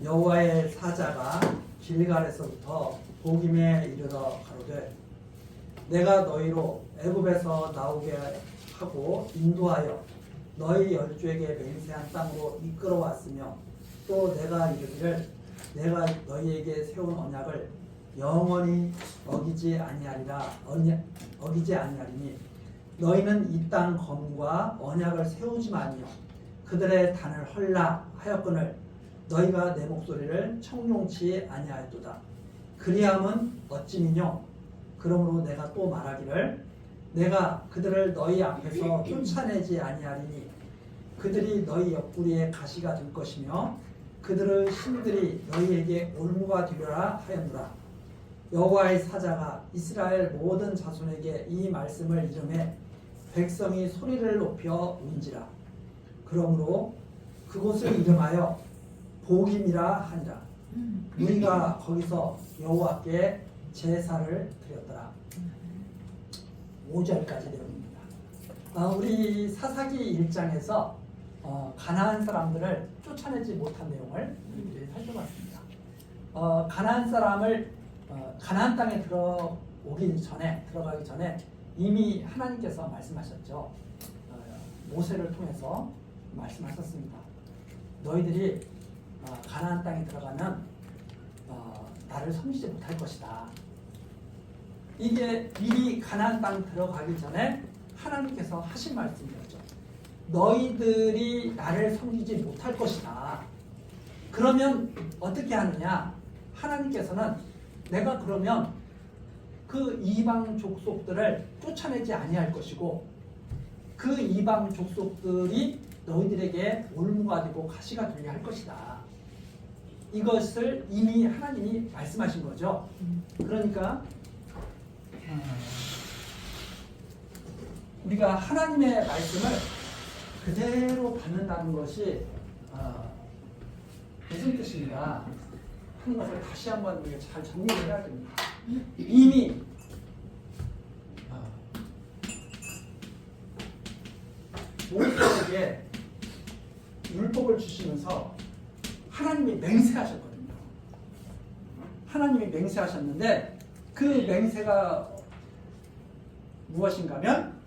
여호와의 사자가 길갈에서부터 보김에 이르러 가로되 내가 너희로 애굽에서 나오게 하고 인도하여 너희 열조에게 맹세한 땅으로 이끌어왔으며 또 내가 이르기를 내가 너희에게 세운 언약을 영원히 어기지 아니하리니 너희는 이 땅 검과 언약을 세우지 마니요 그들의 단을 헐라 하였거늘 너희가 내 목소리를 청룡치 아니하였도다. 그리함은 어찌미뇨? 그러므로 내가 또 말하기를 내가 그들을 너희 앞에서 쫓아내지 아니하리니 그들이 너희 옆구리에 가시가 될 것이며 그들의 신들이 너희에게 올무가 되리라 하였노라. 여호와의 사자가 이스라엘 모든 자손에게 이 말씀을 이르매 백성이 소리를 높여 운지라. 그러므로 그곳을 이름하여 보김이라 하니라. 우리가 거기서 여호와께 제사를 드렸더라. 5절까지 내용입니다. 우리 사사기 1장에서 가나안 사람들을 쫓아내지 못한 내용을 우리들이 살펴봤습니다. 가나안 사람을 가나안 땅에 들어가기 전에 이미 하나님께서 말씀하셨죠. 모세를 통해서 말씀하셨습니다. 너희들이 가나안 땅에 들어가면 나를 섬기지 못할 것이다. 이게 미리 가나안 땅 들어가기 전에 하나님께서 하신 말씀이었죠. 너희들이 나를 섬기지 못할 것이다. 그러면 어떻게 하느냐? 하나님께서는 내가 그러면 그 이방 족속들을 쫓아내지 아니할 것이고 그 이방 족속들이 너희들에게 올무가 되고 가시가 되게 할 것이다. 이것을 이미 하나님이 말씀하신 거죠. 그러니까 우리가 하나님의 말씀을 그대로 받는다는 것이 무슨 뜻인가 하는 것을 다시 한번 우리가 잘 정리를 해야 됩니다. 이미 모세에게 율법을 주시면서 하나님이 맹세하셨거든요. 하나님이 맹세하셨는데 그 맹세가 무엇인가 하면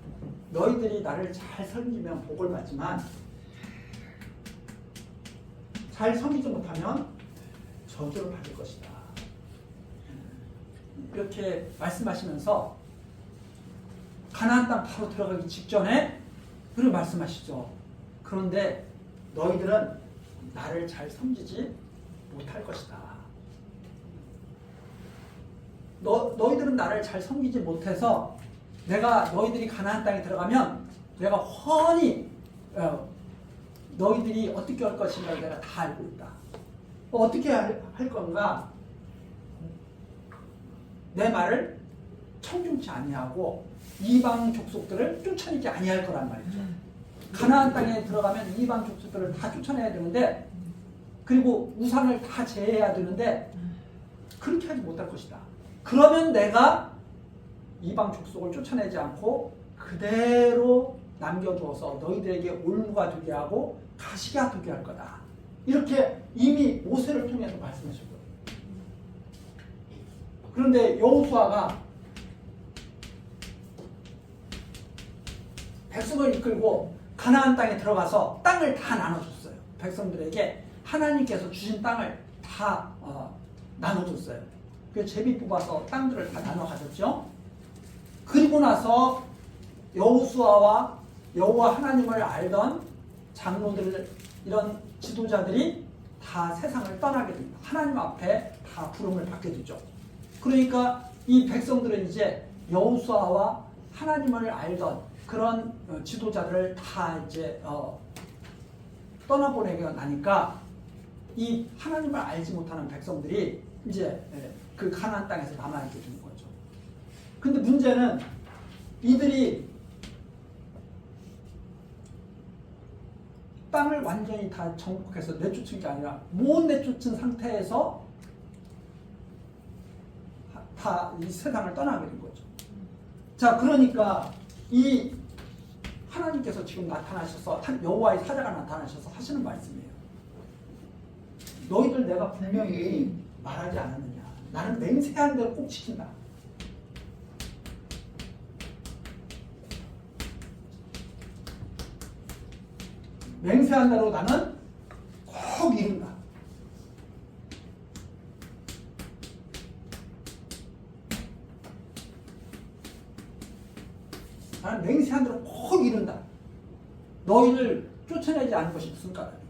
너희들이 나를 잘 섬기면 복을 받지만 잘 섬기지 못하면 저주를 받을 것이다. 이렇게 말씀하시면서 가나안 땅 바로 들어가기 직전에 그렇게 말씀하시죠. 그런데 너희들은 나를 잘 섬기지 못할 것이다. 너희들은 나를 잘 섬기지 못해서 내가 너희들이 가나안 땅에 들어가면 내가 훤히 너희들이 어떻게 할 것인가를 내가 다 알고 있다. 어떻게 할 건가? 내 말을 청중치 아니하고 이방 족속들을 쫓아내지 아니할 거란 말이죠. 가나안 땅에 들어가면 이방 족속들을 다 쫓아내야 되는데 그리고 우상을 다 제해야 되는데 그렇게 하지 못할 것이다. 그러면 내가 이방 족속을 쫓아내지 않고 그대로 남겨두어서 너희들에게 올무가 되게 하고 가시가 되게 할 거다. 이렇게 이미 모세를 통해서 말씀하셨거든요. 그런데 여호수아가 백성을 이끌고 가나안 땅에 들어가서 땅을 다 나눠줬어요. 백성들에게 하나님께서 주신 땅을 다 나눠줬어요. 그래서 제비 뽑아서 땅들을 다 나눠 가졌죠. 그리고 나서 여호수아와 여호와 하나님을 알던 장로들 이런 지도자들이 다 세상을 떠나게 됩니다. 하나님 앞에 다 부름을 받게 되죠. 그러니까 이 백성들은 이제 여호수아와 하나님을 알던 그런 지도자들을 다 이제 떠나보내고 나니까 이 하나님을 알지 못하는 백성들이 이제 그 가나안 땅에서 남아있게 되는 거죠. 근데 문제는 이들이 땅을 완전히 다 정복해서 내쫓은 게 아니라 못 내쫓은 상태에서 다 이 세상을 떠나게 된 거죠. 자, 그러니까 이 하나님께서 지금 나타나셔서 여호와의 사자가 나타나셔서 하시는 말씀이에요. 너희들 내가 분명히 말하지 않았느냐. 나는 맹세한 대로 꼭 지킨다. 맹세한 대로 나는 꼭 이룬다. 나는 맹세한 대로 꼭 이룬다. 너희를 쫓아내지 않은 것이 무슨 까닭이냐.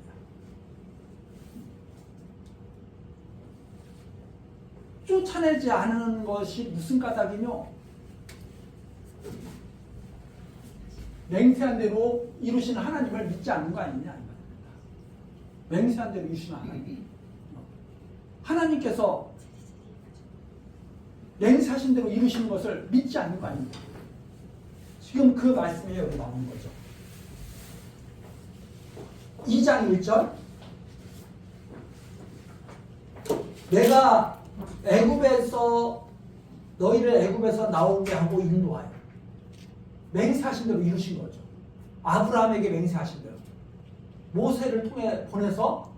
쫓아내지 않은 것이 무슨 까닭이뇨? 맹세한 대로 이루시는 하나님을 믿지 않는 거 아니냐. 맹세한 대로 이루시는 하나님. 하나님께서 맹세하신 대로 이루시는 것을 믿지 않는 거 아닙니까? 지금 그 말씀이 여기 나오는 거죠. 2장 1절. 내가 애굽에서 너희를 애굽에서 나오게 하고 인도하여 맹세하신 대로 이루신 거죠. 아브라함에게 맹세하신 대로 모세를 통해 보내서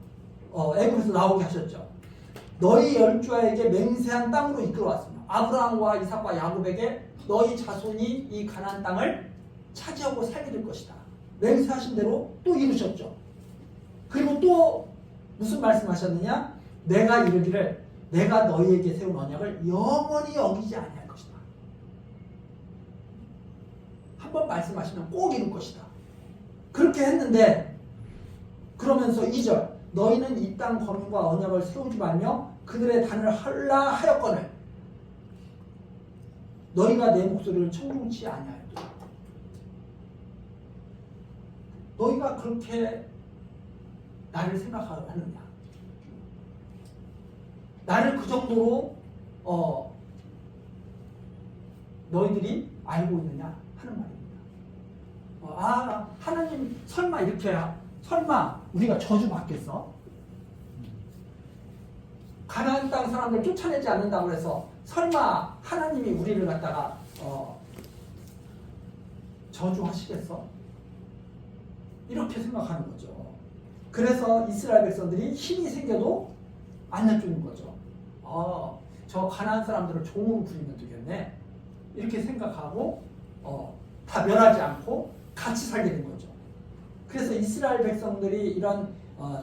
애굽에서 나오게 하셨죠. 너희 열조에게 맹세한 땅으로 이끌어왔습니다. 아브라함과 이삭과 야곱에게 너희 자손이 이 가나안 땅을 차지하고 살게 될 것이다. 맹세하신 대로 또 이루셨죠. 그리고 또 무슨 말씀하셨느냐? 내가 이르기를 내가 너희에게 세운 언약을 영원히 어기지 아니할 것이다. 한번 말씀하시면 꼭 이룰 것이다. 그렇게 했는데 그러면서 2절 너희는 이 땅 거민과 언약을 세우지 말며 그들의 단을 헐라 하였거늘 너희가 내 목소리를 청중치 아니하였도다. 너희가 그렇게 나를 생각하느냐? 나를 그 정도로 너희들이 알고 있느냐 하는 말입니다. 하나님 설마 이렇게 설마 우리가 저주 받겠어? 가나안 땅 사람들 쫓아내지 않는다고 해서 설마 하나님이 우리를 갖다가 저주하시겠어? 이렇게 생각하는 거죠. 그래서 이스라엘 백성들이 힘이 생겨도 안 내쫓는 거죠. 저 가나안 사람들을 종으로 부리면 되겠네. 이렇게 생각하고 다 멸하지 않고 같이 살게 된 거죠. 그래서 이스라엘 백성들이 이런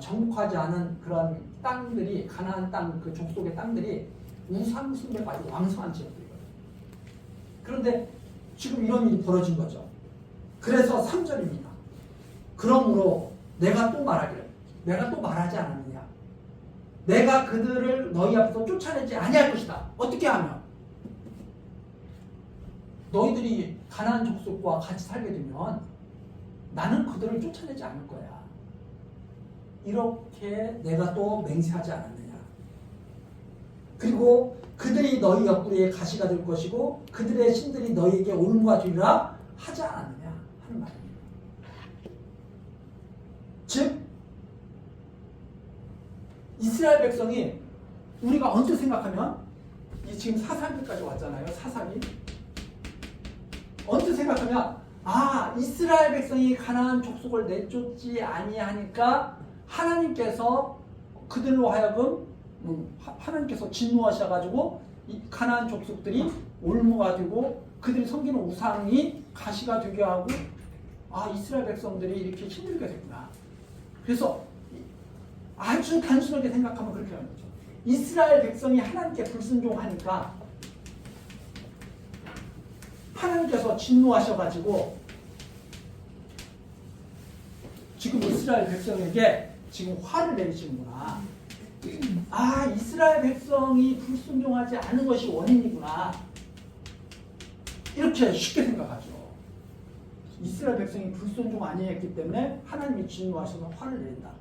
정복하지 않은 그런 땅들이 가나안 땅 그 족속의 땅들이 우상 숭배가 아주 왕성한 지역들이거든요. 그런데 지금 이런 일이 벌어진 거죠. 그래서 3절입니다. 그러므로 내가 또 말하기를 내가 또 말하지 않았느냐. 내가 그들을 너희 앞에서 쫓아내지 아니할 것이다. 어떻게 하면? 너희들이 가나안 족속과 같이 살게 되면 나는 그들을 쫓아내지 않을 거야. 이렇게 내가 또 맹세하지 않았느냐. 그리고 그들이 너희 옆구리에 가시가 될 것이고 그들의 신들이 너희에게 올무가 되리라 하지 않았느냐 하는 말입니다. 즉 이스라엘 백성이 우리가 언제 생각하면 지금 사사기까지 왔잖아요. 사사기. 언제 생각하면 이스라엘 백성이 가나안 족속을 내쫓지 아니하니까 하나님께서 그들로 하여금 하나님께서 진노하셔가지고 이 가나안 족속들이 올무가 되고 그들이 섬기는 우상이 가시가 되게 하고 이스라엘 백성들이 이렇게 힘들게 됐구나. 그래서 아주 단순하게 생각하면 그렇게 하는 거죠. 이스라엘 백성이 하나님께 불순종하니까 하나님께서 진노하셔가지고 지금 이스라엘 백성에게 지금 화를 내리시는구나. 이스라엘 백성이 불순종하지 않은 것이 원인이구나. 이렇게 쉽게 생각하죠. 이스라엘 백성이 불순종 아니했기 때문에 하나님이 진노하셔서 화를 낸다.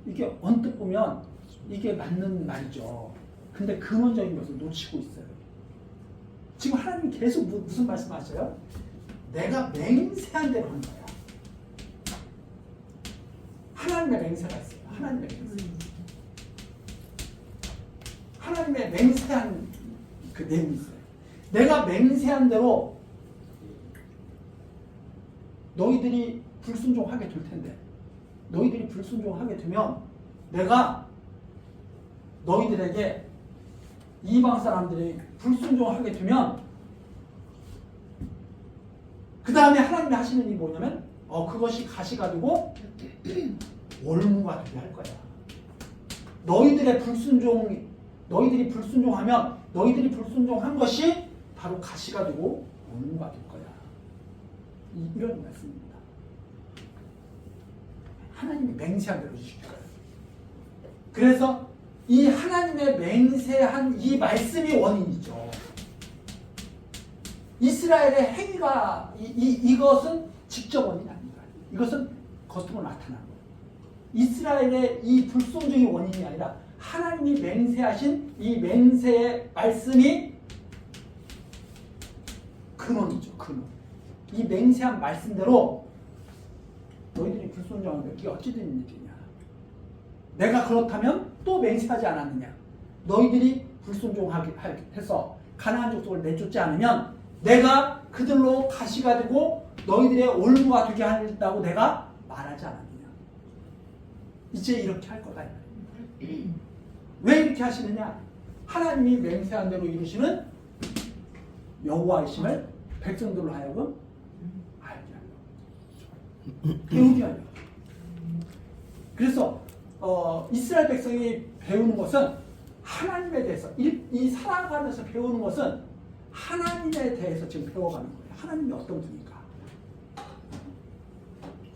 이게 언뜻 보면 이게 맞는 말이죠. 근데 근원적인 것을 놓치고 있어요. 지금 하나님이 계속 무슨 말씀하셔요? 내가 맹세한 대로 하는 거야. 하나님의 맹세가 있어요. 하나님의 맹세. 하나님의 맹세한 그 내용이 있어요. 내가 맹세한 대로 너희들이 불순종하게 될 텐데 너희들이 불순종하게 되면 내가 너희들에게 이방 사람들이 불순종하게 되면 그 다음에 하나님이 하시는 일이 뭐냐면 그것이 가시가 되고 올무가 되게 할 거야. 너희들이 불순종하면 너희들이 불순종한 것이 바로 가시가 되고 올무가 될 거야. 이런 말씀입니다. 하나님이 맹세한 대로 주실 거예요. 그래서 이 하나님의 맹세한 이 말씀이 원인이죠. 이스라엘의 행위가 이것은 직접 원인이 아닙니다. 이것은 겉으로 나타난 거예요. 이스라엘의 이 불순종이 원인이 아니라 하나님이 맹세하신 이 맹세의 말씀이 근원이죠. 근원. 이 맹세한 말씀대로 너희들이 불순종하는 게 어찌 된 일이냐. 내가 그렇다면 또 맹세하지 않았느냐. 너희들이 불순종하게 해서 가나안 족속을 내쫓지 않으면 내가 그들로 가시가 되고 너희들의 올무가 되게 한다고 내가 말하지 않았느냐. 이제 이렇게 할 거다. 왜 이렇게 하시느냐. 하나님이 맹세한 대로 이루시는 여호와이심을 백성들로 하여금 알게 하려, 배우게 하려. 그래서 이스라엘 백성이 배우는 것은 하나님에 대해서 이 살아가면서 배우는 것은 하나님에 대해서 지금 배워가는 거예요. 하나님이 어떤 분인가.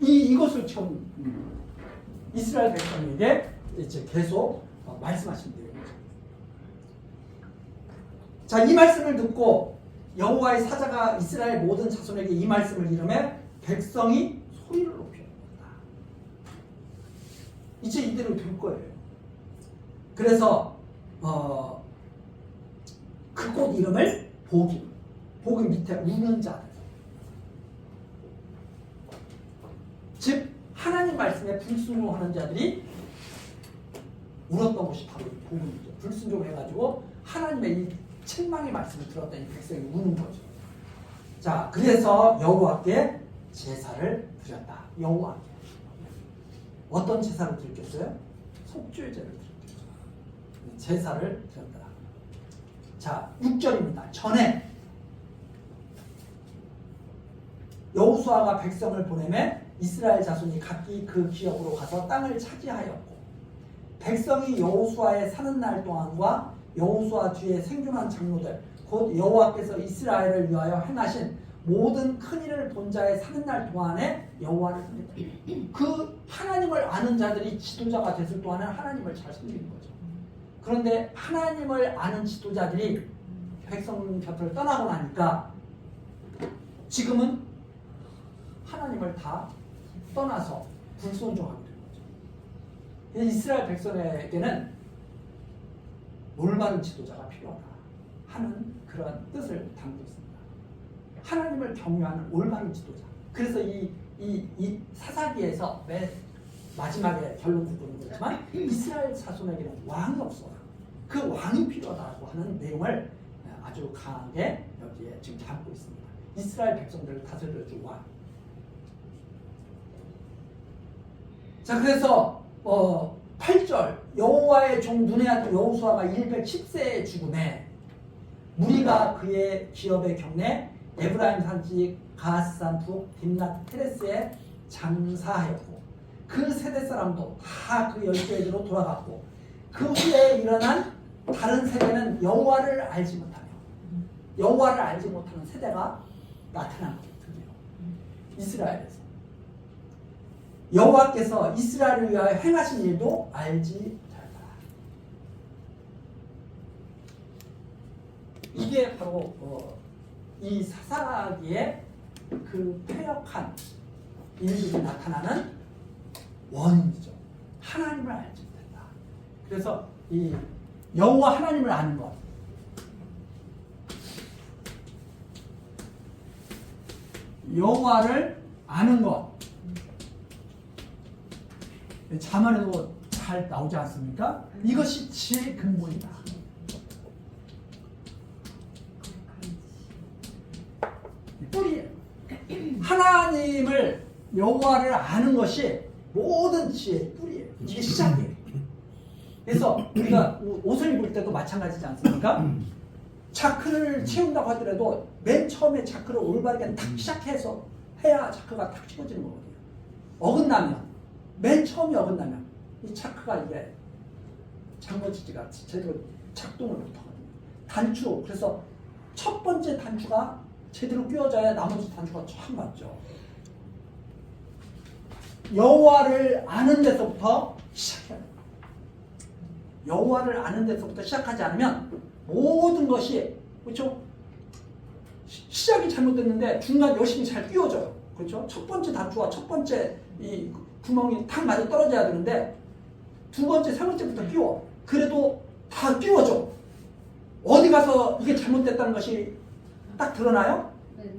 이것을 지금 이스라엘 백성에게 이제 계속 말씀하시면 돼요. 자, 이 말씀을 듣고 여호와의 사자가 이스라엘 모든 자손에게 이 말씀을 이르매 백성이 소리를 높였다. 이제 이대로 될 거예요. 그래서 그곳 이름을 복임 밑에 우는 자들, 즉 하나님 말씀에 불순종하는 자들이 울었던 것이 바로 복음이죠. 불순종해가지고 하나님의 이 책망의 말씀을 들었더니 백성이 우는 거죠. 자, 그래서 여호와께 제사를 드렸다. 여호와께 어떤 제사를 드렸겠어요? 속죄제를 드렸겠죠. 제사를 드렸다. 자, 6절입니다. 전에 여호수아가 백성을 보내매 이스라엘 자손이 각기 그 기업으로 가서 땅을 차지하였고 백성이 여호수아의 사는 날 동안과 여호수아 뒤에 생존한 장로들 곧 여호와께서 이스라엘을 위하여 행하신 모든 큰 일을 본 자의 사는 날 동안에 여호와를 섬겼다. 그 하나님을 아는 자들이 지도자가 됐을 동안은 하나님을 잘 섬기는 거죠. 그런데 하나님을 아는 지도자들이 백성 곁을 떠나고 나니까 지금은 하나님을 다 떠나서 불순종하게 된 거죠. 이스라엘 백성에게는 올바른 지도자가 필요하다 하는 그런 뜻을 담고 있습니다. 하나님을 경외하는 올바른 지도자. 그래서 이 사사기에서 맨 마지막에 결론 짓고는 그렇지만 이스라엘 자손에게는 왕이 없어. 그 왕이 필요하다고 하는 내용을 아주 강하게 여기에 지금 담고 있습니다. 이스라엘 백성들을 다스려줄 왕. 자, 그래서 8절 여호와의 종 눈의 아들 여호수아가 110세에 죽음에 무리가 그의 기업의 경내 에브라임 산지 가스산 북 딥낫 테레스에 장사하였고 그 세대 사람도 다 그 열조에게로 돌아갔고 그 후에 일어난 다른 세대는 여호와를 알지 못하며 여호와를 알지 못하는 세대가 나타난 거예요. 드디어 이스라엘에서 여호와께서 이스라엘을 위하여 행하신 일도 알지 못하였다. 이게 바로 이 사사기에 그 패역한 일들이 나타나는 원인이죠. 하나님을 알지 못한다. 그래서 이 여호와 하나님을 아는 것, 여호와를 아는 것, 자문에도 잘 나오지 않습니까? 이것이 지혜의 근본이다. 뿌리예요. 하나님을 여호와를 아는 것이 모든 지혜의 뿌리예요. 이게 시작이에요. 그래서 우리가 옷을 입을 때도 마찬가지지 않습니까? 자크를 채운다고 하더라도 맨 처음에 자크를 올바르게 탁 시작해서 해야 자크가 탁 채워지는 거거든요. 어긋나면, 맨 처음에 어긋나면 이 자크가 이게 장거지지가 제대로 작동을 못하거든요. 단추, 그래서 첫 번째 단추가 제대로 끼워져야 나머지 단추가 쫙 맞죠. 여호와를 아는 데서부터 시작해야 돼요. 여호와를 아는 데서부터 시작하지 않으면 모든 것이, 그렇죠? 시작이 잘못됐는데 중간 열심히 잘 끼워져요. 그렇죠? 첫 번째 단추와 첫 번째 이 구멍이 탁 맞아 떨어져야 되는데 두 번째, 세 번째부터 끼워. 그래도 다 끼워져. 어디 가서 이게 잘못됐다는 것이 딱 드러나요? 네,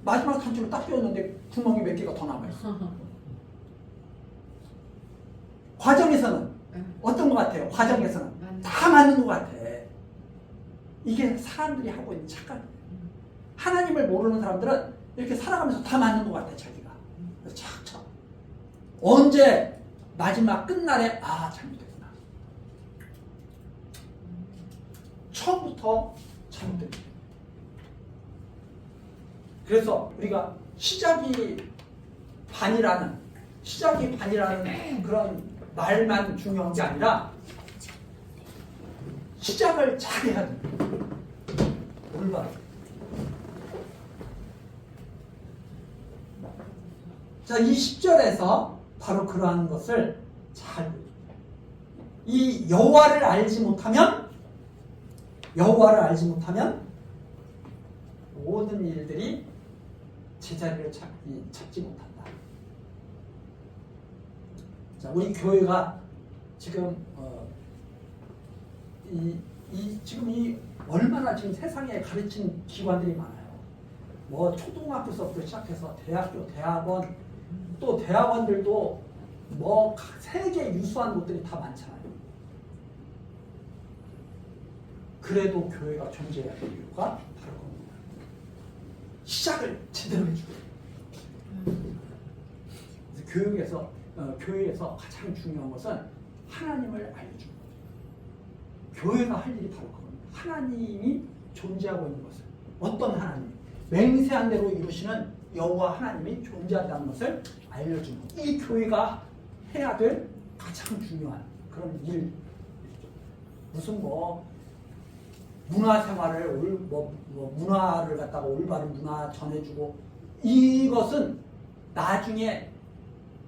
마지막 단추를 딱 끼웠는데 구멍이 몇 개가 더 남아있어. 과정에서는 어떤 것 같아요? 과정에서는 다 맞는 것 같아. 이게 사람들이 하고 있는 착각이에요. 하나님을 모르는 사람들은 이렇게 살아가면서 다 맞는 것 같아, 자기가. 그래서 착착. 언제 마지막 끝날에 잘못됐구나. 처음부터 잘못됐구나. 그래서 우리가 시작이 반이라는 그런 말만 중요한 게 아니라 시작을 잘 해야 됩니다. 올바르게. 자, 이 10절에서 바로 그러한 것을 이 여호와를 알지 못하면 모든 일들이 제자리를 찾지 못한다. 자, 우리 교회가 지금 지금 얼마나 지금 세상에 가르치는 기관들이 많아요. 뭐 초등학교서부터 시작해서 대학교, 대학원, 또 대학원들도 뭐 세계 유수한 곳들이 다 많잖아요. 그래도 교회가 존재해야 될 이유가 바로 그겁니다. 시작을 제대로 해주고. 그래서 교회에서 가장 중요한 것은 하나님을 알려주는 거죠. 교회가 할 일이 바로 그겁니다. 하나님이 존재하고 있는 것을, 어떤 하나님, 맹세한 대로 이루시는 여호와 하나님이 존재한다는 것을 알려주는 것. 이 교회가 해야 될 가장 중요한 그런 일이죠. 무슨 문화생활을 문화를 갖다가 올바른 문화 전해주고, 이것은 나중에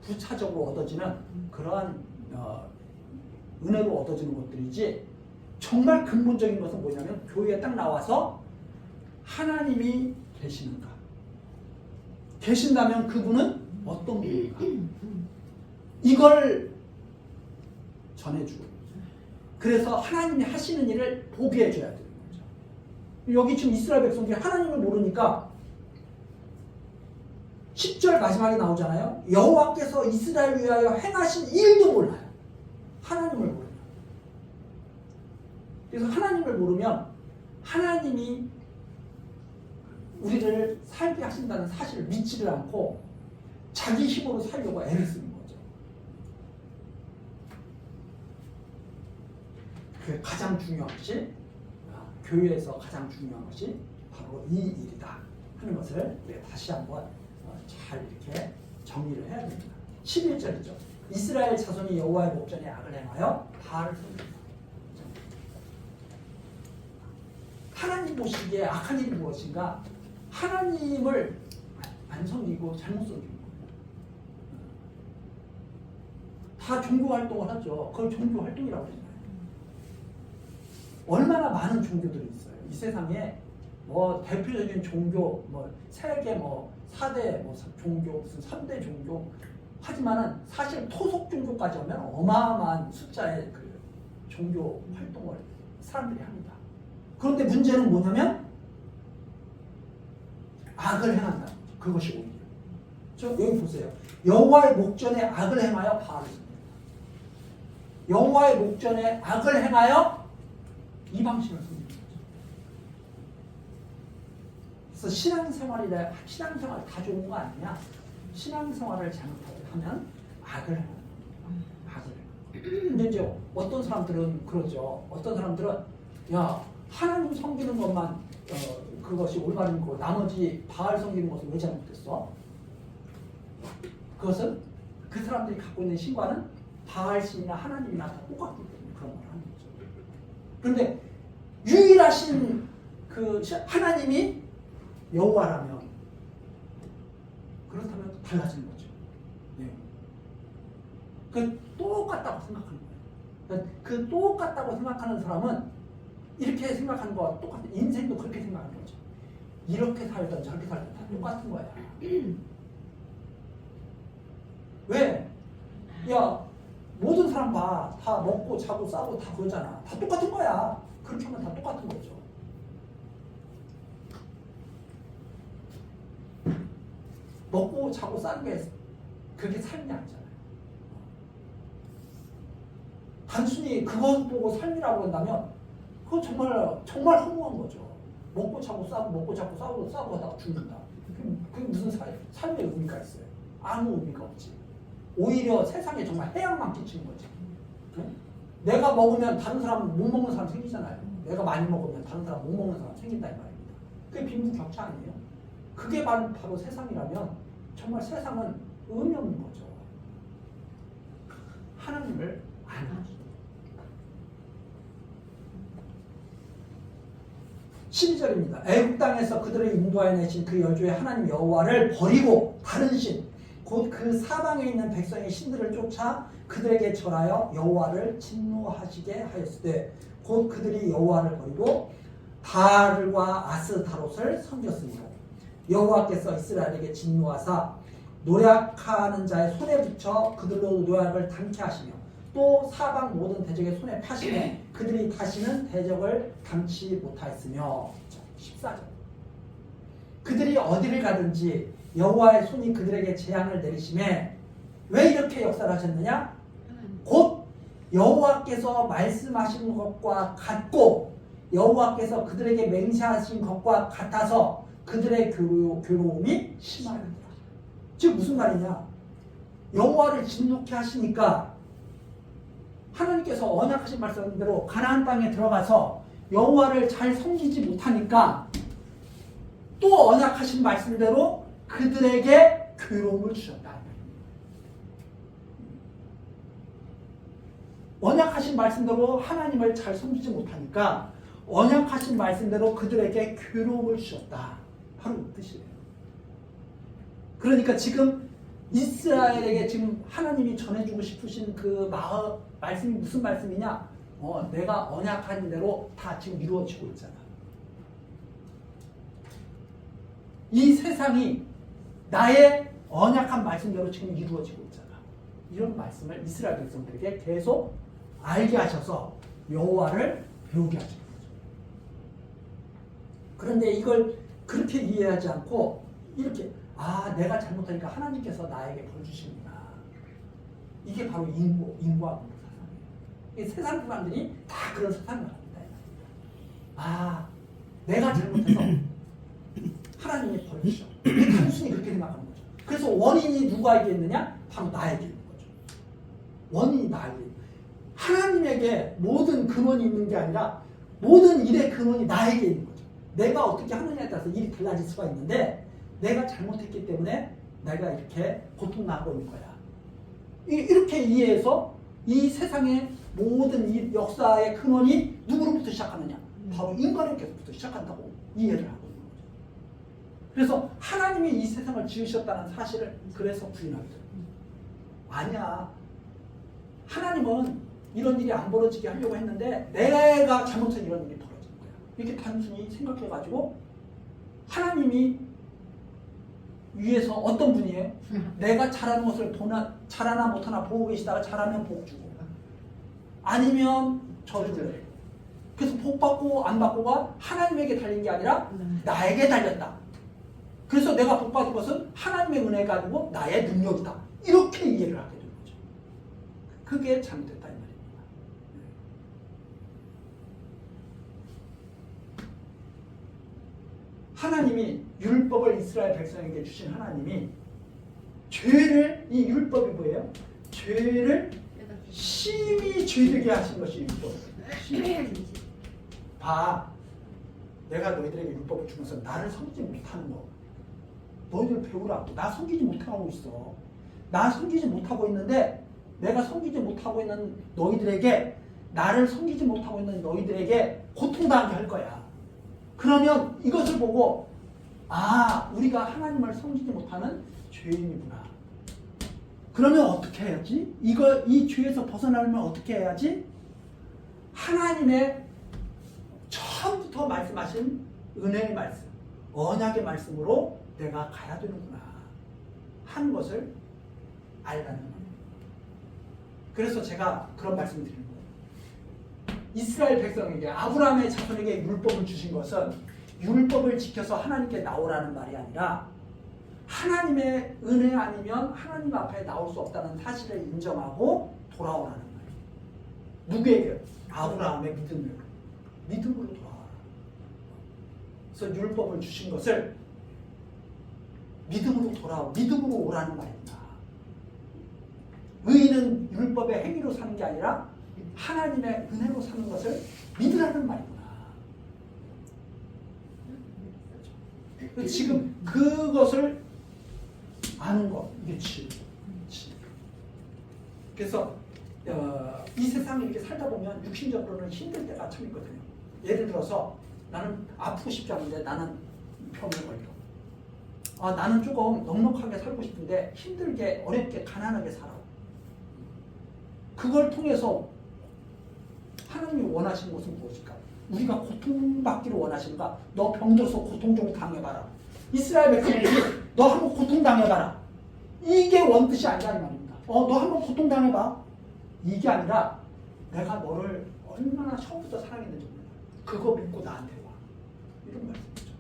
부차적으로 얻어지는 그러한 은혜로 얻어지는 것들이지, 정말 근본적인 것은 뭐냐면 교회에 딱 나와서 하나님이 계신다면 그분은 어떤 분인가, 이걸 전해주고, 그래서 하나님이 하시는 일을 보게 해줘야 되는 거죠. 여기 지금 이스라엘 백성들이 하나님을 모르니까 10절 마지막에 나오잖아요. 여호와께서 이스라엘 위하여 행하신 일도 몰라요. 하나님을 모르면. 그래서 하나님을 모르면 하나님이 우리를 살게 하신다는 사실을 믿지를 않고 자기 힘으로 살려고 애를 쓰는 거죠. 그 가장 중요한 것이, 교회에서 가장 중요한 것이 바로 이 일이다 하는 것을 우리가 다시 한번 잘 이렇게 정리를 해야 됩니다. 11절이죠. 이스라엘 자손이 여호와의 목전에 악을 행하여 바알을 섬깁니다. 하나님 보시기에 악한 일이 무엇인가? 하나님을 안 섬기고 잘못 섬기는 거예요. 다 종교 활동을 하죠. 그걸 종교 활동이라고 하잖아요. 얼마나 많은 종교들이 있어요. 이 세상에 대표적인 종교, 세계 4대 종교, 무슨 3대 종교, 하지만은 사실 토속 종교까지 하면 어마어마한 숫자의 그 종교 활동을 사람들이 합니다. 그런데 문제는 뭐냐면 악을 행한다. 그것이 오히려. 여기 보세요. 여호와의 목전에 악을 행하여 바알을 섬깁니다. 여호와의 목전에 악을 행하여 이방신을 섬깁니다. 그래서 신앙생활 다 좋은 거 아니냐? 신앙생활을 잘못하면 악을 행하는 겁니다. 악을 행하는 겁니다. 근데 이제 어떤 사람들은 그러죠. 어떤 사람들은 야 하나님 섬기는 것만 그것이 올바른 거고 나머지 바알 섬기는 것은 왜 잘못됐어? 그것은 그 사람들이 갖고 있는 신과는 바알 신이나 하나님이나 다 똑같기 때문에 그런 걸 하는 거죠. 그런데 유일하신 그 하나님이 여호와라면 그렇다면 달라지는 거죠. 네. 그 똑같다고 생각하는 거예요. 그러니까 그 똑같다고 생각하는 사람은 이렇게 생각하는 거와 똑같은 인생도 그렇게 생각하는 거죠. 이렇게 살든 저렇게 살든 다 똑같은 거야. 왜? 야 모든 사람 봐. 다 먹고 자고 싸고 다 그러잖아. 다 똑같은 거야. 그렇게 하면 다 똑같은 거죠. 먹고 자고 싸는 게 그게 삶이 아니잖아요. 단순히 그것 보고 삶이라고 한다면 그거 정말 허무한 거죠. 먹고 자고 싸고 먹고 자고 싸고 하다가 죽는다. 그게 무슨 삶의 의미가 있어요? 아무 의미가 없지. 오히려 세상에 정말 해악만 끼치는 거지. 응? 내가 먹으면 다른 사람 못 먹는 사람 생기잖아요. 내가 많이 먹으면 다른 사람 못 먹는 사람 생긴다 이 말입니다. 그게 빈부격차 아니에요? 그게 바로 세상이라면 정말 세상은 의미 없는 거죠. 하나님을 안 하죠. 12절입니다. 애국 땅에서 그들을 인도하여 내신 그 여주의 하나님 여호와를 버리고 다른 신, 곧 그 사방에 있는 백성의 신들을 쫓아 그들에게 절하여 여호와를 진노하시게 하였으되 곧 그들이 여호와를 버리고 바알과 아스타롯을 섬겼으므로 여호와께서 이스라엘에게 진노하사 노략하는 자의 손에 붙여 그들로 노략을 당케 하시며 또 사방 모든 대적의 손에 파시매 그들이 다시는 대적을 당치 못하였으며 14절 그들이 어디를 가든지 여호와의 손이 그들에게 재앙을 내리심에 왜 이렇게 역사를 하셨느냐? 곧 여호와께서 말씀하신 것과 같고 여호와께서 그들에게 맹세하신 것과 같아서 그들의 괴로움이 심하니라. 즉 무슨 말이냐? 여호와를 진노케 하시니까 하나님께서 언약하신 말씀대로 가나안 땅에 들어가서 여호와를 잘 섬기지 못하니까 또 언약하신 말씀대로 그들에게 괴로움을 주셨다. 언약하신 말씀대로 하나님을 잘 섬기지 못하니까 언약하신 말씀대로 그들에게 괴로움을 주셨다. 바로 이 뜻이에요. 그러니까 지금 이스라엘에게 지금 하나님이 전해주고 싶으신 그 말씀이 무슨 말씀이냐? 내가 언약한 대로 다 지금 이루어지고 있잖아. 이 세상이 나의 언약한 말씀대로 지금 이루어지고 있잖아. 이런 말씀을 이스라엘 백성들에게 계속 알게 하셔서 여호와를 배우게 하시는 거죠. 그런데 이걸 그렇게 이해하지 않고 이렇게 내가 잘못하니까 하나님께서 나에게 벌 주시는구나. 이게 바로 인과 공부 사상이에요. 세상 사람들이 다 그런 사상을 합니다. 내가 잘못해서 하나님이 벌 주셔. 단순히 그렇게 생각하는 거죠. 그래서 원인이 누구에게 있느냐? 바로 나에게 있는 거죠. 원인이 나에게. 하나님에게 모든 근원이 있는 게 아니라 모든 일의 근원이 나에게 있는 거죠. 내가 어떻게 하느냐에 따라서 일이 달라질 수가 있는데 내가 잘못했기 때문에 내가 이렇게 고통나고 있는 거야. 이렇게 이해해서 이 세상의 모든 이 역사의 근원이 누구로부터 시작하느냐? 바로 인간에게부터 시작한다고 이해를 하고 있는 거죠. 그래서 하나님이 이 세상을 지으셨다는 사실을 그래서 부인하게 돼요. 아니야. 하나님은 이런 일이 안 벌어지게 하려고 했는데 내가 잘못해서 이런 일이 벌어진 거야. 이렇게 단순히 생각해가지고 하나님이 위에서 어떤 분이에요? 내가 잘하는 것을 잘하나 못하나 보고 계시다가 잘하면 복 주고 아니면 저주를 해요. 그래서 복 받고 안 받고가 하나님에게 달린 게 아니라 나에게 달렸다. 그래서 내가 복 받은 것은 하나님의 은혜가 아니고 나의 능력이다. 이렇게 이해를 하게 되는 거죠. 그게 잘못됐다 이 말입니다. 하나님이 율법을 이스라엘 백성에게 주신 하나님이 죄를 이 율법이 뭐예요? 죄를 심히 죄되게 하신 것이 율법. 봐, 내가 너희들에게 율법을 주면서 나를 섬기지 못하는 거, 너희들 배우라고. 나 섬기지 못하고 있어. 나 섬기지 못하고 있는데, 내가 섬기지 못하고 있는 너희들에게, 나를 섬기지 못하고 있는 너희들에게 고통당하게 할 거야. 그러면 이것을 보고, 아, 우리가 하나님을 섬기지 못하는 죄인이구나. 그러면 어떻게 해야지? 이 죄에서 벗어나려면 어떻게 해야지? 하나님의 처음부터 말씀하신 은혜의 말씀, 언약의 말씀으로 내가 가야 되는구나 하는 것을 알라는 거예요. 그래서 제가 그런 말씀을 드리는 거예요. 이스라엘 백성에게, 아브라함의 자손에게 율법을 주신 것은 율법을 지켜서 하나님께 나오라는 말이 아니라 하나님의 은혜 아니면 하나님 앞에 나올 수 없다는 사실을 인정하고 돌아오라는 말이에요. 누구에게? 아브라함의 믿음으로 돌아와라. 그래서 율법을 주신 것을 믿음으로 오라는 말입니다. 의인은 율법의 행위로 사는 게 아니라 하나님의 은혜로 사는 것을 믿으라는 말이구나. 지금 그것을 아는 것, 이게 치. 그래서 이 세상에 이렇게 살다 보면 육신적으로는 힘들 때가 참 있거든요. 예를 들어서 나는 아프고 싶지 않은데 나는 병에 걸려. 나는 조금 넉넉하게 살고 싶은데 힘들게, 어렵게, 가난하게 살아. 그걸 통해서 하나님이 원하시는 것은 무엇일까? 우리가 고통받기를 원하시는가? 너 병들어서 고통 좀 당해봐라. 이스라엘 백성들이 너 한번 고통당해봐라. 이게 원뜻이 아니라 이 말입니다. 너 한번 고통당해봐. 이게 아니라 내가 너를 얼마나 처음부터 사랑했는지 몰라. 그거 믿고 나한테 와. 이런 말씀이죠.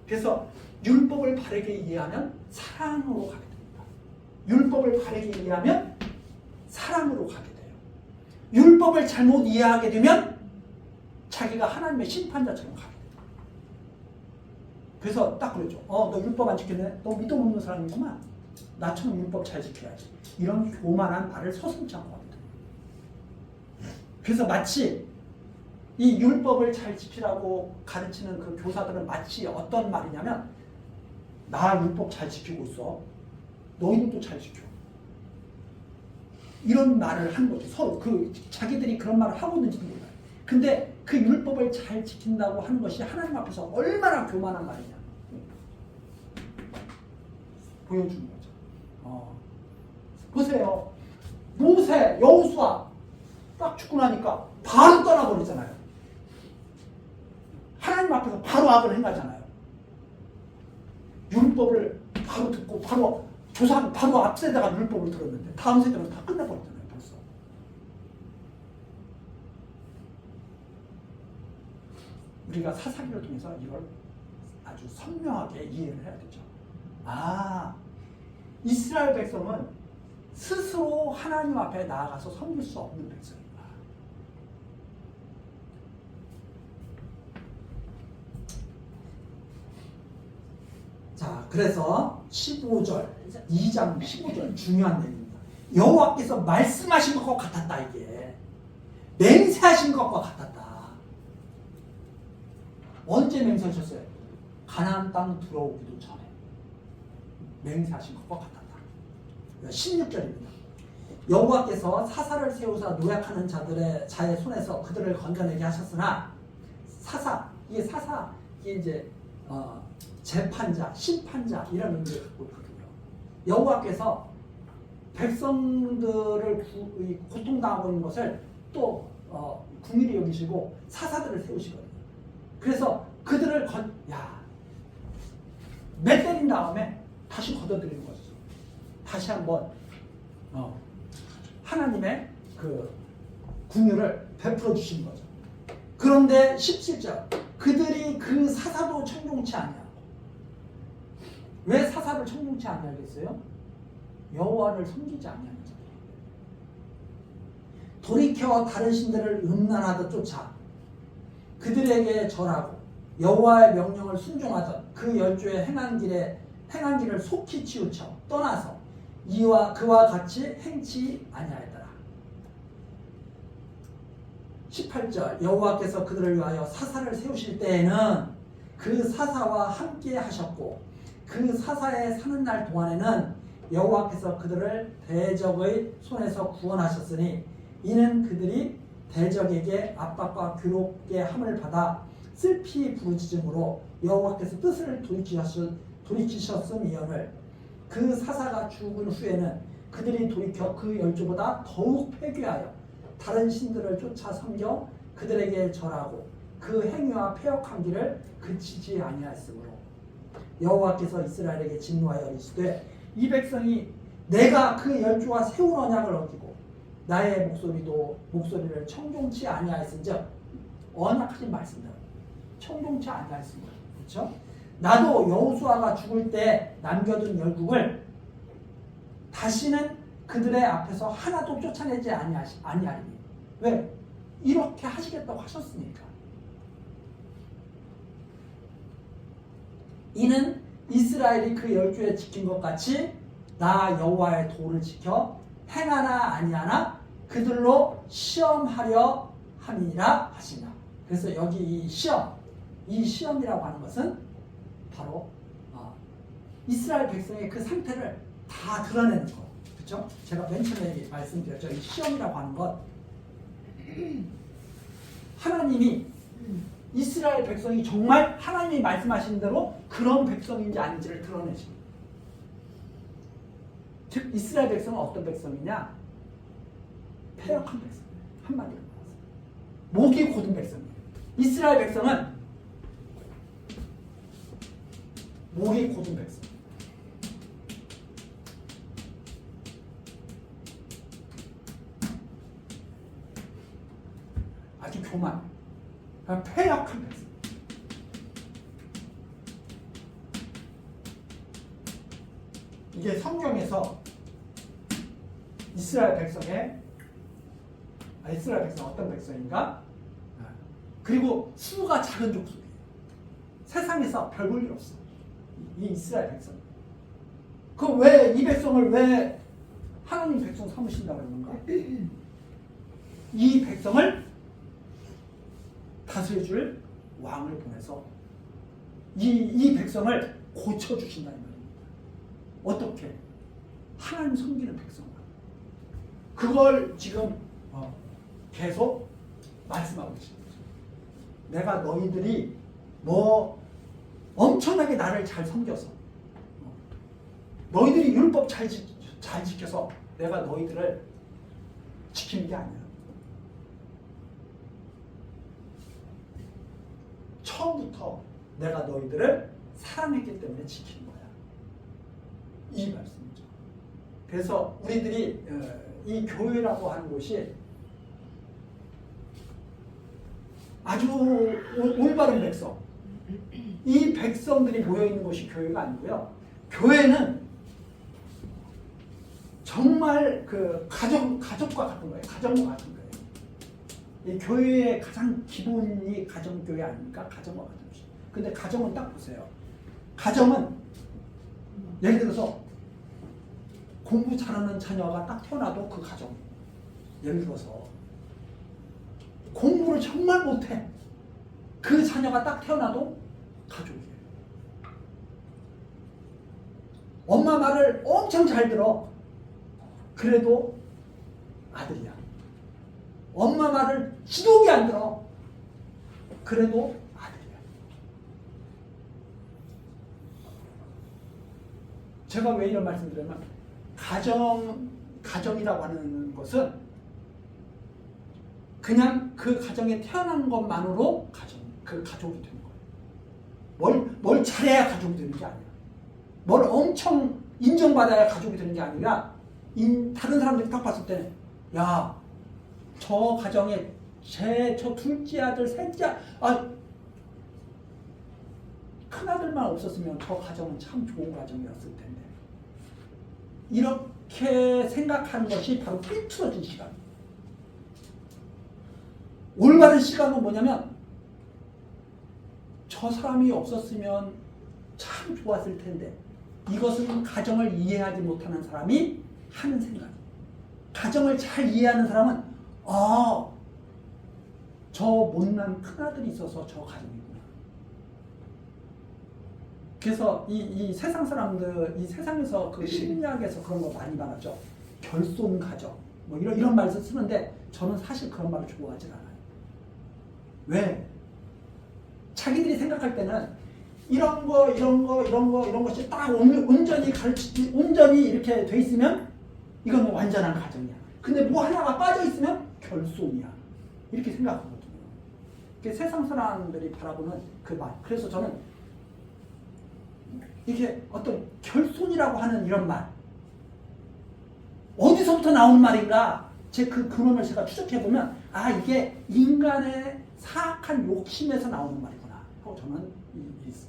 그래서 율법을 바르게 이해하면 사랑으로 가게 됩니다. 율법을 바르게 이해하면 사랑으로 가게 돼요. 율법을 잘못 이해하게 되면 자기가 하나님의 심판자처럼 가게 됩니다. 그래서 딱 그러죠. 너 율법 안 지켰네? 너 믿음 없는 사람이구만. 나처럼 율법 잘 지켜야지. 이런 교만한 말을 서슴지 않고 합니다. 그래서 마치 이 율법을 잘 지키라고 가르치는 그 교사들은 마치 어떤 말이냐면, 나 율법 잘 지키고 있어. 너희들도 잘 지켜. 이런 말을 하는 거죠. 서로 자기들이 그런 말을 하고 있는지도 몰라요. 근데 그 율법을 잘 지킨다고 하는 것이 하나님 앞에서 얼마나 교만한 말이냐 보여주는 거죠. 보세요. 모세, 여호수아 딱 죽고 나니까 바로 떠나버리잖아요. 하나님 앞에서 바로 악을 행하잖아요. 율법을 바로 듣고 바로 앞 세대가 율법을 들었는데 다음 세대는 다 끝나버렸잖아요. 벌써. 우리가 사사기를 통해서 이걸 아주 선명하게 이해를 해야 되죠. 이스라엘 백성은 스스로 하나님 앞에 나아가서 섬길 수 없는 백성이다. 자, 그래서 15절, 2장 15절 중요한 내용입니다. 여호와께서 말씀하신 것과 같았다. 이게 맹세하신 것과 같았다. 언제 맹세하셨어요? 가나안 땅 들어오기도 전에 맹세하신 것과 같았다. 16절입니다. 여호와께서 사사를 세우사 노약하는 자의 손에서 그들을 건져내게 하셨으나 이게 이제 재판자, 심판자 이런 의미를 갖고 있거든요. 여호와께서 백성들을 고통당하고 있는 것을 또 긍휼히 여기시고 사사들을 세우시거든요. 그래서 그들을 맷때린 다음에 다시 걷어들이는 거죠. 다시 한번 하나님의 그 긍휼을 베풀어 주신 거죠. 그런데 17절, 그들이 그 사사도 청종치 아니하고. 왜 사사를 청종치 아니하겠어요? 여호와를 섬기지 아니하는 자들. 돌이켜 다른 신들을 음란하듯 쫓아 그들에게 절하고 여호와의 명령을 순종하던 그 열조의 행한 길을 속히 치우쳐 떠나서 이와 그와 같이 행치 아니하였더라. 18절 여호와께서 그들을 위하여 사사를 세우실 때에는 그 사사와 함께 하셨고 그 사사에 사는 날 동안에는 여호와께서 그들을 대적의 손에서 구원하셨으니 이는 그들이 대적에게 압박과 괴롭게 함을 받아 슬피 부르짖음으로 여호와께서 뜻을 돌이키셨음이오늘 그 사사가 죽은 후에는 그들이 돌이켜 그 열조보다 더욱 회개하여 다른 신들을 쫓아 섬겨 그들에게 절하고 그 행위와 패역한 길을 그치지 아니하였으므로 여호와께서 이스라엘에게 진노하여 이르시되 이 백성이 내가 그 열조와 세운 언약을 어기고 나의 목소리를 청종치 아니하였은즉 언약하신 말씀대로 청종치 아니하였습니다. 그렇죠? 나도 여호수아가 죽을 때 남겨둔 열국을 다시는 그들의 앞에서 하나도 쫓아내지 아니하리니 왜? 이렇게 하시겠다고 하셨으니까. 이는 이스라엘이 그 열조에 지킨 것 같이 나 여호와의 도를 지켜 행하나 아니하나 그들로 시험하려 함이니라 하시나. 그래서 여기 이 시험이라고 하는 것은 바로 이스라엘 백성의 그 상태를 다 드러내는 것. 그렇죠? 제가 맨 처음에 말씀드렸죠. 이 시험이라고 하는 것. 하나님이 이스라엘 백성이 정말 하나님이 말씀하신 대로 그런 백성인지 아닌지를 드러내십니다. 즉 이스라엘 백성은 어떤 백성이냐? 패역한 백성. 한마디로 말해서 목이 곧은 백성이에요. 이스라엘 백성은 목이 곧은 백성. 아주 교만, 패역한 백성. 이게 성경에서 이스라엘 백성 어떤 백성인가? 그리고 수가 작은 족속이에요. 세상에서 별 볼 일 없어. 이 이스라엘 백성. 그 왜 이 백성을 왜 하나님 백성 삼으신다고 그러는가? 이 백성을 다스려줄 왕을 보내서 이 백성을 고쳐주신다는 말입니다. 어떻게? 하나님 섬기는 백성을. 그걸 지금 계속 말씀하고 계십니다. 내가 너희들이 엄청나게 나를 잘 섬겨서 너희들이 율법 잘 지켜서 내가 너희들을 지키는 게 아니야. 처음부터 내가 너희들을 사랑했기 때문에 지키는 거야. 이 말씀이죠. 그래서 우리들이 이 교회라고 하는 곳이 아주 올바른 백성, 이 백성들이 모여있는 곳이 교회가 아니고요. 교회는 정말 그 가족과 같은 거예요. 가정과 같은 거예요. 이 교회의 가장 기본이 가정교회 아닙니까? 가정과 같은 것이. 근데 가정은 딱 보세요. 가정은 예를 들어서 공부 잘하는 자녀가 딱 태어나도 그 가정. 예를 들어서 공부를 정말 못해. 그 자녀가 딱 태어나도 가족이에요. 엄마 말을 엄청 잘 들어. 그래도 아들이야. 엄마 말을 지독이 안 들어. 그래도 아들이야. 제가 왜 이런 말씀 드리냐면 가정이라고 하는 것은 그냥 그 가정에 태어난 것만으로 그 가족이 되는 거예요. 뭘 잘해야 가족이 되는 게 아니야. 뭘 엄청 인정받아야 가족이 되는 게 아니라 다른 사람들이 딱 봤을 때는 야, 저 가정에 저 둘째 아들, 셋째 큰아들만 없었으면 저 가정은 참 좋은 가정이었을 텐데. 이렇게 생각하는 것이 바로 삐뚤어진 시간. 올바른 시간은 뭐냐면 저 사람이 없었으면 참 좋았을 텐데 이것은 가정을 이해하지 못하는 사람이 하는 생각. 가정을 잘 이해하는 사람은 저 못난 큰아들이 있어서 저 가정이구나. 그래서 이 세상 사람들, 이 세상에서 그 심리학에서 그런 거 많이 말하죠. 결손 가정, 뭐 이런 말을 쓰는데 저는 사실 그런 말을 좋아하지 않아요. 왜? 자기들이 생각할 때는 이런 것이 딱 온전히 이렇게 돼 있으면 이건 완전한 가정이야. 근데 뭐 하나가 빠져 있으면 결손이야. 이렇게 생각하거든요. 세상 사람들이 바라보는 그 말. 그래서 저는 이게 어떤 결손이라고 하는 이런 말, 어디서부터 나온 말인가? 제 그 근원을 제가 추적해보면 이게 인간의 사악한 욕심에서 나오는 말이구나 하고 저는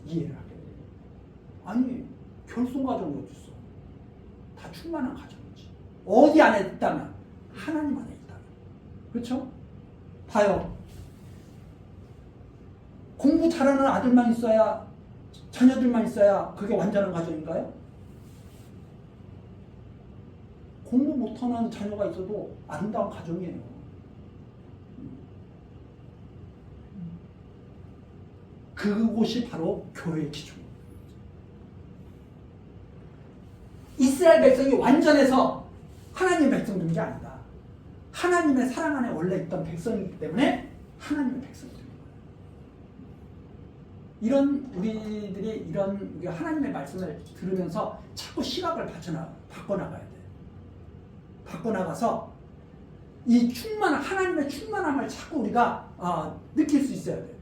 이해를 하게 돼요. 아니, 결손 가정이 어디 있어? 다 충만한 가정이지. 어디 안에 있다면? 하나님 안에 있다면. 그렇죠? 봐요. 공부 잘하는 아들만 있어야, 자녀들만 있어야 그게 완전한 가정인가요? 공부 못하는 자녀가 있어도 아름다운 가정이에요. 그곳이 바로 교회의 기초입니다. 이스라엘 백성이 완전해서 하나님의 백성 된 게 아니다. 하나님의 사랑 안에 원래 있던 백성이기 때문에 하나님의 백성이 된 거예요. 우리들이 이런 하나님의 말씀을 들으면서 자꾸 시각을 바꿔나가야 돼. 바꿔나가서 이 하나님의 충만함을 자꾸 우리가 느낄 수 있어야 돼.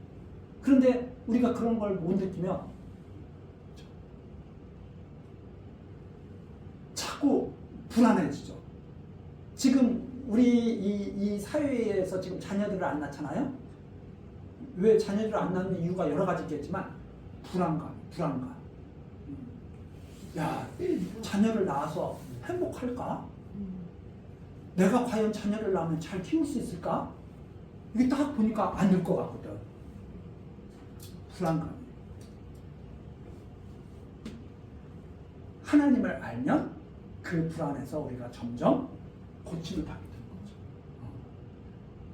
그런데 우리가 그런 걸 못 느끼면 자꾸 불안해지죠. 지금 우리 이 사회에서 지금 자녀들을 안 낳잖아요. 왜 자녀들을 안 낳는 이유가 여러 가지 있겠지만 불안감. 야, 자녀를 낳아서 행복할까? 내가 과연 자녀를 낳으면 잘 키울 수 있을까? 이게 딱 보니까 안 될 것 같거든. 불안감. 하나님을 알면 그 불안에서 우리가 점점 고침을 받게 되는 거죠.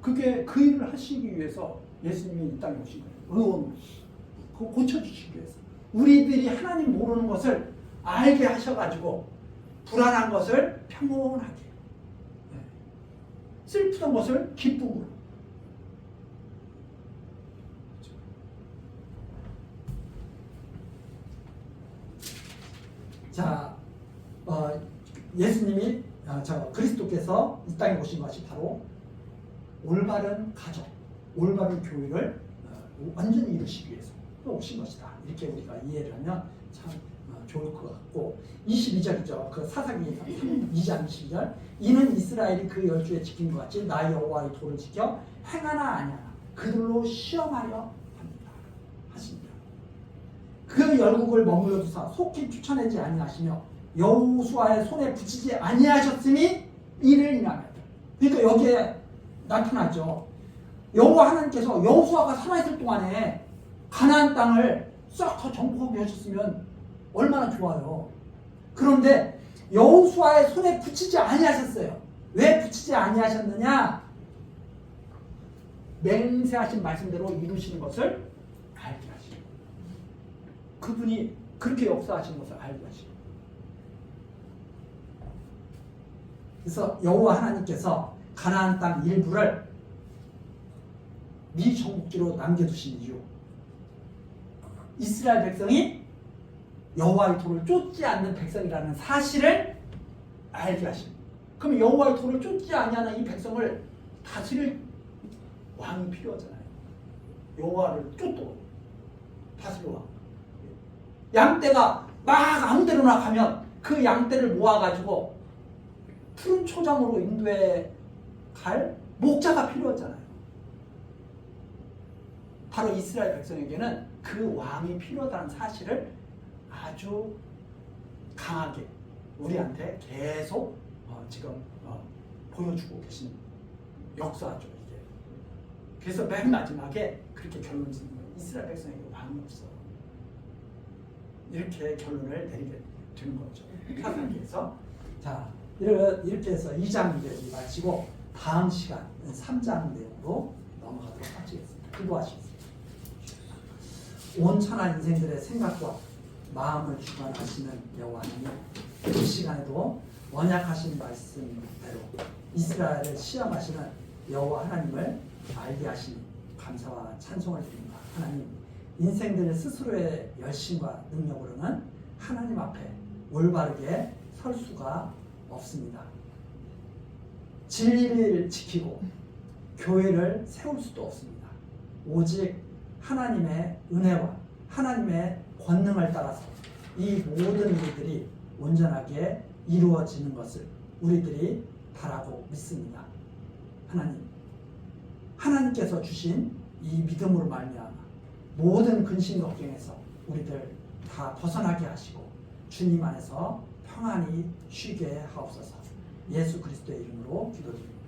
그게 그 일을 하시기 위해서 예수님이 이 땅에 오신 거예요. 의원, 그거 고쳐주시기 위해서. 우리들이 하나님 모르는 것을 알게 하셔가지고 불안한 것을 평온하게, 슬프던 것을 기쁨으로. 자, 예수님이 그리스도께서 이 땅에 오신 것이 바로 올바른 가정, 올바른 교회를 완전히 이루시기 위해서 오신 것이다. 이렇게 우리가 이해를 하면 참 좋을 것 같고, 22절이죠. 그 사사기 2장 22절. 이는 이스라엘이 그 열주에 지킨 것 같이 나 여호와의 도를 지켜 행하나 아니하나 그들로 시험하려 합니다. 하십니다. 그 열국을 머물러 두사 속히 쫓아내지 아니하시며 여호수아의 손에 붙이지 아니하셨으니 이를 인하여. 그러니까 여기에 나타나죠. 여호와 하나님께서 여호수아가 살아있을 동안에 가나안 땅을 싹 다 정복하게 하셨으면 얼마나 좋아요. 그런데 여호수아의 손에 붙이지 아니하셨어요. 왜 붙이지 아니하셨느냐? 맹세하신 말씀대로 이루시는 것을 알게 하시고, 그분이 그렇게 역사하신 것을 알게 하시고. 그래서 여호와 하나님께서 가나안 땅 일부를 미정복지로 남겨두신 이유, 이스라엘 백성이 여호와의 도를 쫓지 않는 백성이라는 사실을 알게 하십니다. 그럼 여호와의 도를 쫓지 아니하는 이 백성을 다스릴 왕이 필요하잖아요. 여호와를 쫓도록 다스릴 왕. 양떼가 막 아무 데로나 가면 그 양떼를 모아가지고 푸른 초장으로 인도에 갈 목자가 필요하잖아요. 바로 이스라엘 백성에게는 그 왕이 필요하다는 사실을 아주 강하게 우리한테 계속 지금 보여주고 계신 역사죠, 이게. 그래서 맨 마지막에 그렇게 결론 짓는 거예요. 이스라엘 백성에게 왕이 없어. 이렇게 결론을 내리게 됩니다. 되는 거죠. 편하게 해서. 자, 이렇게 해서 2장 내용이 마치고 다음 시간 3장 내용으로 넘어가도록 하시겠습니다. 기도하시겠습니다. 온천한 인생들의 생각과 마음을 주관하시는 여호와 하나님, 이 시간에도 언약하신 말씀대로 이스라엘을 시험하시는 여호와 하나님을 알게 하시니 감사와 찬송을 드립니다. 하나님, 인생들 스스로의 열심과 능력으로는 하나님 앞에 올바르게 설 수가 없습니다. 진리를 지키고 교회를 세울 수도 없습니다. 오직 하나님의 은혜와 하나님의 권능을 따라서 이 모든 일들이 온전하게 이루어지는 것을 우리들이 바라고 믿습니다. 하나님께서 주신 이 믿음으로 말미암아 모든 근심 걱정에서 우리들 다 벗어나게 하시고 주님 안에서 평안히 쉬게 하옵소서. 예수 그리스도의 이름으로 기도드립니다.